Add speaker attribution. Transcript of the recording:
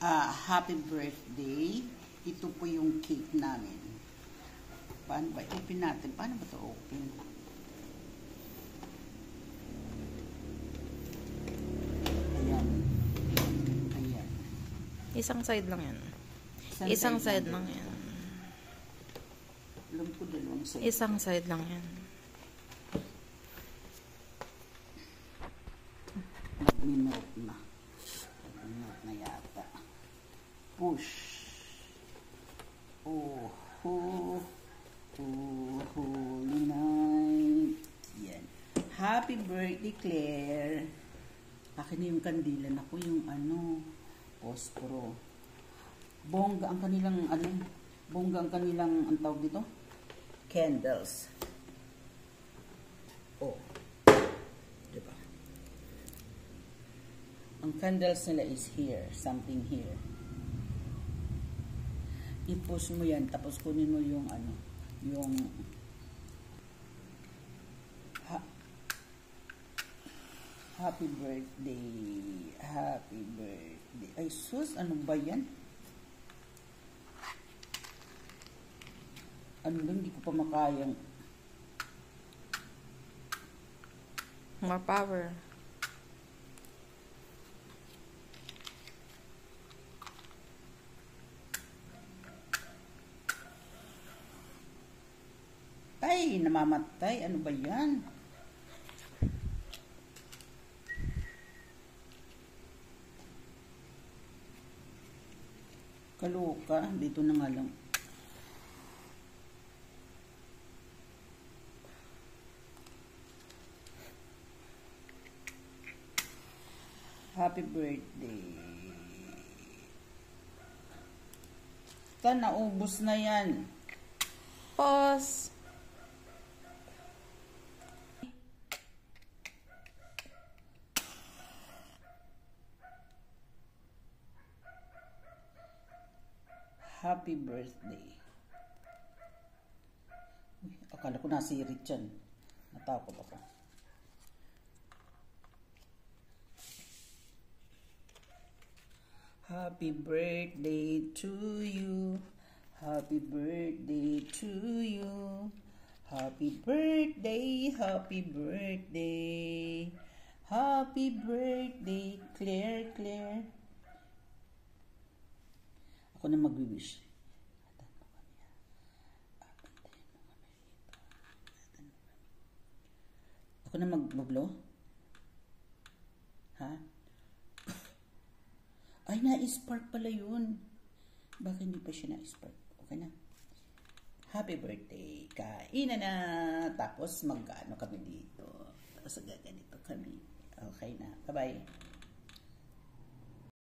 Speaker 1: Happy birthday. Ito po yung cake namin. Paano ba? Open natin. Paano ba ito open? Ayan. Ayan.
Speaker 2: Isang side lang yan.
Speaker 1: Isang
Speaker 2: side lang yan.
Speaker 1: Alam ko dalawang side.
Speaker 2: Isang side lang yan.
Speaker 1: Mag-minot na. Mag-minot na yata. Push. Oh, holy night. Yan. Happy birthday, Claire. Akin na yung kandila. Naku, yung posporo. Bongga ang kanilang, bongga ang kanilang, ang tawag dito? Candles. Oh. Diba? Ang candles nila is here. Something here. I-push mo yan, tapos kunin mo yung happy birthday. Happy birthday. Ay sus, ano ba yan? Ano lang, hindi ko pa makayang.
Speaker 2: More power.
Speaker 1: Ay, namamatay. Ano ba yan? Kaloka. Dito na nga lang. Happy birthday. Naubos na yan.
Speaker 2: Pause.
Speaker 1: Happy birthday. Uy, akala ko nasirit yan. Natakot ako. Happy birthday to you. Happy birthday to you. Happy birthday, happy birthday. Happy birthday, Claire. Ako na mag-wish. Ako na mag-blow? Ha? Ay, na-spark pala yun. Bakit hindi pa siya na-spark? Okay na. Happy birthday. Kainan na. Tapos mag-ano kami dito. Tapos gaganito kami. Okay na. Bye-bye.